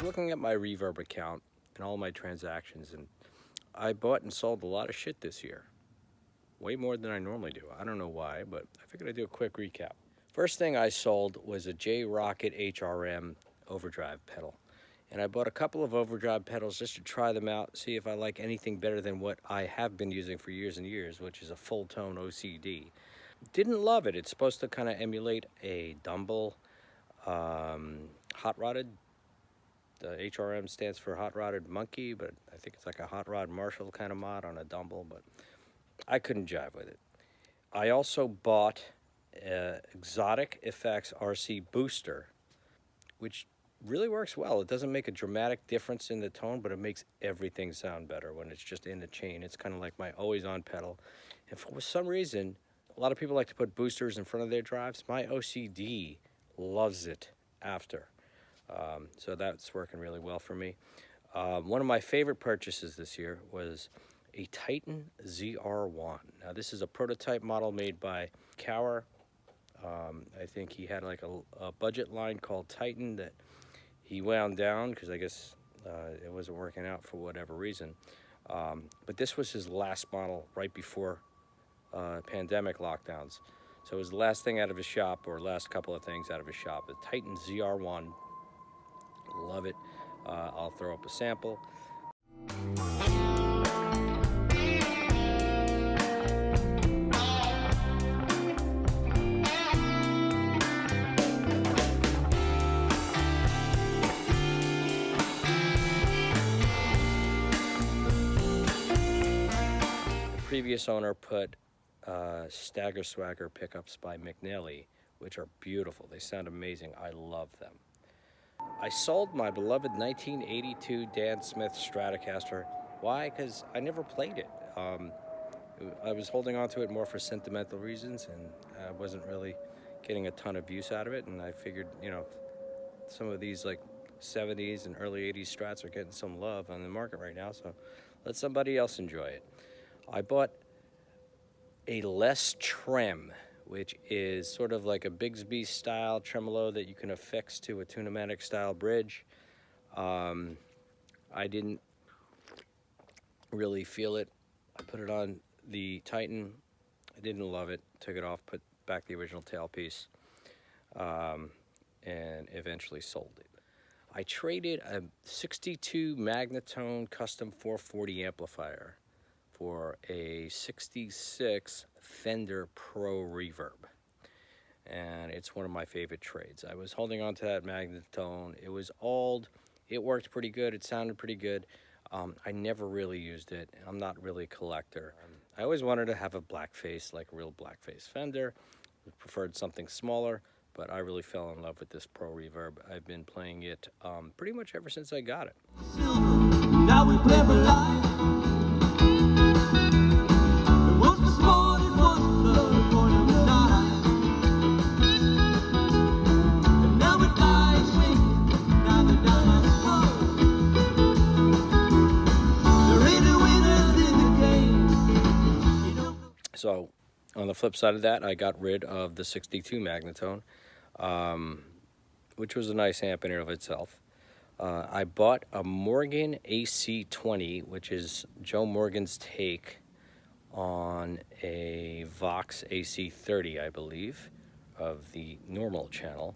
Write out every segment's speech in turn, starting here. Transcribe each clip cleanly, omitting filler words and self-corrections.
looking at my Reverb account and all my transactions, and I bought and sold a lot of shit this year. Way more than I normally do. I don't know why, but I figured I'd do a quick recap. First thing I sold was a J-Rocket HRM overdrive pedal. And I bought a couple of overdrive pedals just to try them out, see if I like anything better than what I have been using for years and years, which is a full tone OCD. Didn't love it. It's supposed to kind of emulate a Dumble hot rodded. The HRM stands for hot rodded monkey, but I think it's like a hot rod Marshall kind of mod on a Dumble, but I couldn't jive with it. I also bought Exotic Effects RC Booster, which really works well. It doesn't make a dramatic difference in the tone, but it makes everything sound better when it's just in the chain. It's kind of like my always-on pedal. And for some reason, a lot of people like to put boosters in front of their drives. My OCD loves it after. So that's working really well for me. One of my favorite purchases this year was a Titan ZR1. Now this is a prototype model made by Cower. I think he had like a budget line called Titan that he wound down because I guess it wasn't working out for whatever reason. But this was his last model right before pandemic lockdowns. So it was the last thing out of his shop, or last couple of things out of his shop. The Titan ZR1. Love it. I'll throw up a sample. The previous owner put Stagger Swagger pickups by McNally, which are beautiful. They sound amazing. I love them. I sold my beloved 1982 Dan Smith Stratocaster. Why? Because I never played it. I was holding on to it more for sentimental reasons, and I wasn't really getting a ton of use out of it. And I figured, you know, some of these like 70s and early 80s Strats are getting some love on the market right now, so let somebody else enjoy it. I bought a Les Trem, which is sort of like a Bigsby style tremolo that you can affix to a Tunematic style bridge. I didn't really feel it. I put it on the Titan. I didn't love it. Took it off, put back the original tailpiece, and eventually sold it. I traded a 62 Magnatone custom 440 amplifier for a 66 Fender Pro Reverb. And it's one of my favorite trades. I was holding on to that Magnatone. It was old. It worked pretty good. It sounded pretty good. I never really used it. I'm not really a collector. I always wanted to have a black face, like a real black face Fender. I preferred something smaller, but I really fell in love with this Pro Reverb. I've been playing it pretty much ever since I got it. Now we play for life. So, on the flip side of that, I got rid of the 62 Magnatone, which was a nice amp in and of itself. I bought a Morgan AC20, which is Joe Morgan's take on a Vox AC30, I believe, of the normal channel.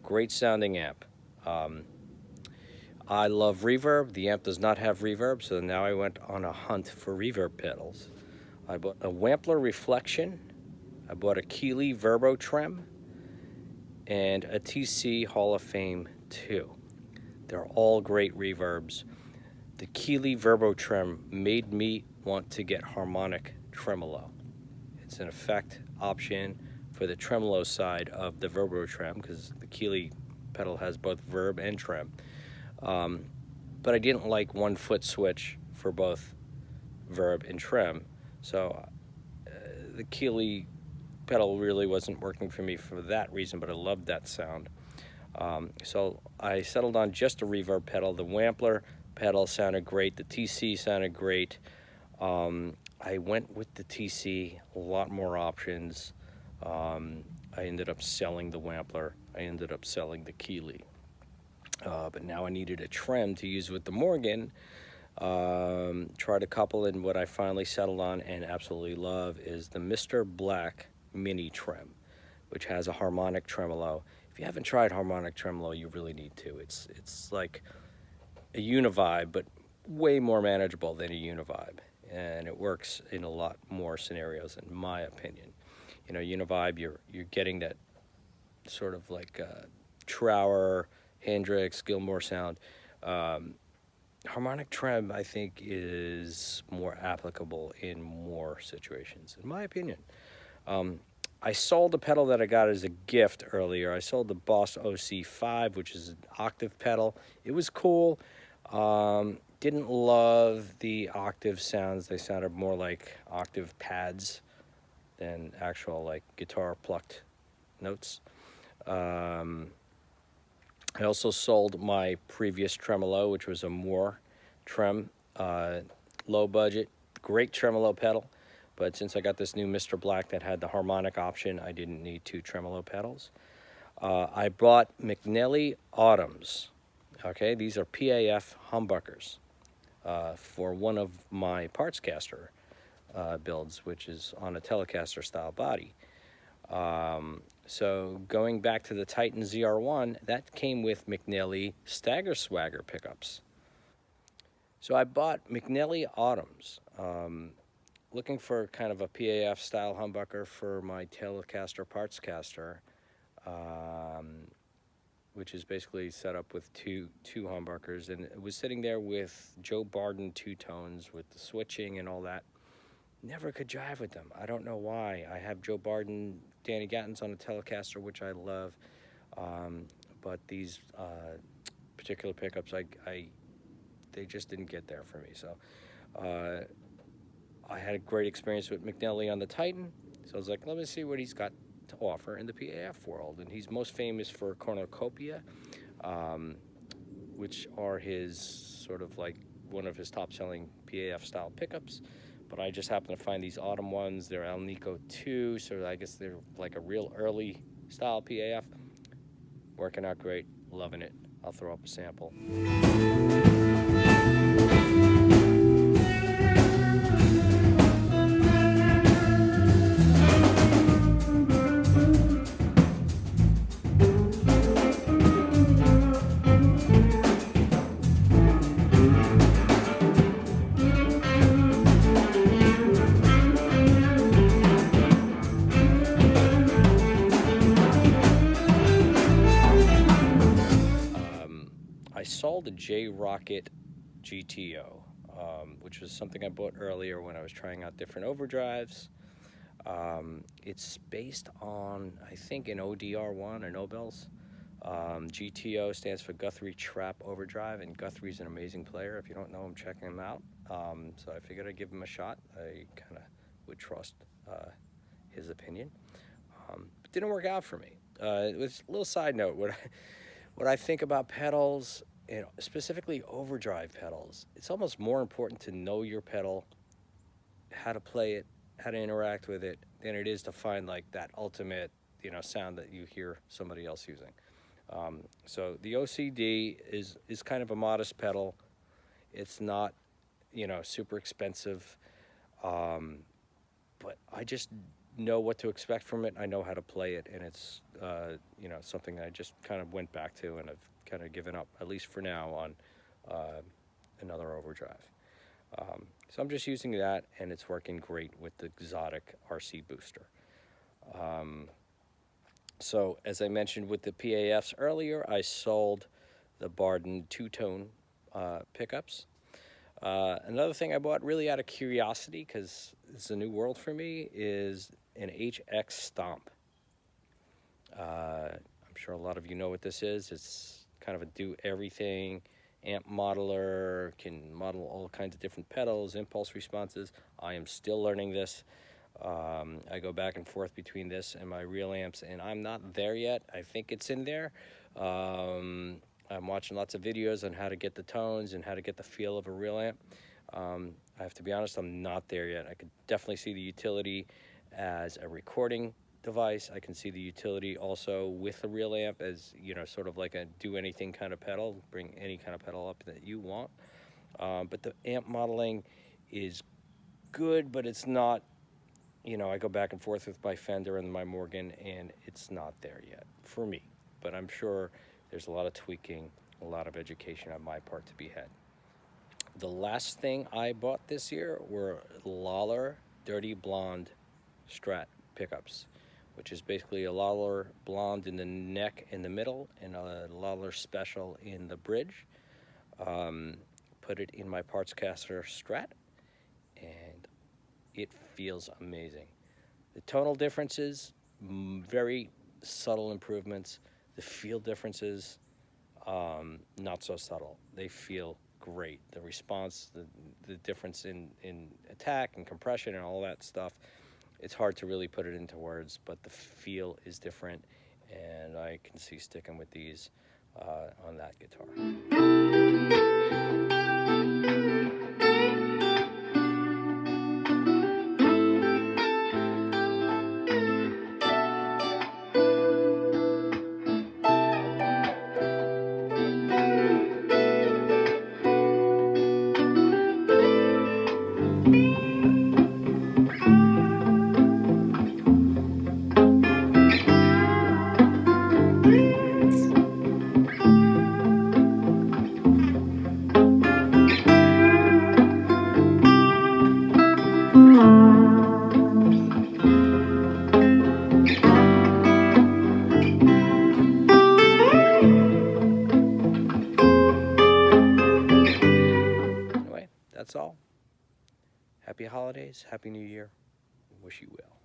Great sounding amp. I love reverb. The amp does not have reverb, so now I went on a hunt for reverb pedals. I bought a Wampler Reflection, I bought a Keeley Verbo Trem, and a TC Hall of Fame 2. They're all great reverbs. The Keeley Verbo Trem made me want to get harmonic tremolo. It's an effect option for the tremolo side of the Verbo Trem, because the Keeley pedal has both verb and trem. But I didn't like 1 foot switch for both verb and trem. So the Keeley pedal really wasn't working for me for that reason, but I loved that sound. So I settled on just a reverb pedal. The Wampler pedal sounded great. The TC sounded great. I went with the TC, a lot more options. I ended up selling the Wampler. I ended up selling the Keeley. but now I needed a trem to use with the Morgan. Tried a couple, and what I finally settled on and absolutely love is the Mr. Black Mini Trem, which has a harmonic tremolo. If you haven't tried harmonic tremolo, you really need to. It's like a univibe, but way more manageable than a univibe, and it works in a lot more scenarios, in my opinion. You know, univibe, you're getting that sort of like Trower, Hendrix, Gilmore sound. Harmonic trem, I think, is more applicable in more situations, in my opinion. I sold a pedal that I got as a gift earlier. I sold the Boss OC5, which is an octave pedal. It was cool. Didn't love the octave sounds. They sounded more like octave pads than actual like guitar plucked notes. I also sold my previous tremolo, which was a Moore trem, low budget, great tremolo pedal. But since I got this new Mr. Black that had the harmonic option, I didn't need 2 tremolo pedals. I bought McNelly Autumns. Okay, these are PAF humbuckers for one of my Partscaster builds, which is on a Telecaster style body. So going back to the Titan ZR1, that came with McNelly Stagger Swagger pickups. So I bought McNelly Autumns, looking for kind of a PAF style humbucker for my Telecaster Partscaster, which is basically set up with two humbuckers, and it was sitting there with Joe Barden two-tones with the switching and all that. Never could jive with them. I don't know why. I have Joe Barden, Danny Gatton's on a Telecaster, which I love, but these particular pickups, they just didn't get there for me. So I had a great experience with McNelly on the Titan, so I was like, let me see what he's got to offer in the PAF world. And he's most famous for Cornucopia, which are his sort of like one of his top-selling PAF style pickups. But I just happened to find these autumn ones. They're El Nico 2, so I guess they're like a real early style PAF. Working out great, loving it. I'll throw up a sample. I sold a J-Rocket GTO, which was something I bought earlier when I was trying out different overdrives. It's based on, I think, an ODR1 or Nobels. GTO stands for Guthrie Trap Overdrive, and Guthrie's an amazing player. If you don't know him, check him out. So I figured I'd give him a shot. I kind of would trust his opinion. But didn't work out for me. It was a little side note. What I think about pedals, specifically overdrive pedals, it's almost more important to know your pedal, how to play it, how to interact with it, than it is to find like that ultimate, sound that you hear somebody else using. So the OCD is kind of a modest pedal. It's not, super expensive, but I just know what to expect from it. I know how to play it, and it's something I just kind of went back to, and I've kind of given up, at least for now, on another overdrive. So I'm just using that, and it's working great with the Exotic RC booster. So as I mentioned with the PAFs earlier, I sold the Barden two-tone pickups. Another thing I bought really out of curiosity, because it's a new world for me, is an HX Stomp. I'm sure a lot of you know what this is. It's kind of a do-everything amp modeler, can model all kinds of different pedals, impulse responses. I am still learning this. I go back and forth between this and my real amps, and I'm not there yet. I think it's in there. I'm watching lots of videos on how to get the tones and how to get the feel of a real amp. I have to be honest, I'm not there yet. I could definitely see the utility as a recording device. I can see the utility also with the real amp as, you know, sort of like a do anything kind of pedal, bring any kind of pedal up that you want. But the amp modeling is good, but it's not, you know, I go back and forth with my Fender and my Morgan, and it's not there yet for me. But I'm sure there's a lot of tweaking, a lot of education on my part to be had. The last thing I bought this year were Lawler Dirty Blonde Strat pickups, which is basically a Lawler Blonde in the neck in the middle and a Lawler Special in the bridge. Put it in my parts caster Strat, and it feels amazing. The tonal differences, very subtle improvements. The feel differences, not so subtle. They feel great. The response, the difference in attack and compression and all that stuff, it's hard to really put it into words, but the feel is different, and I can see sticking with these on that guitar. Anyway, that's all. Happy holidays, Happy New Year. Wish you well.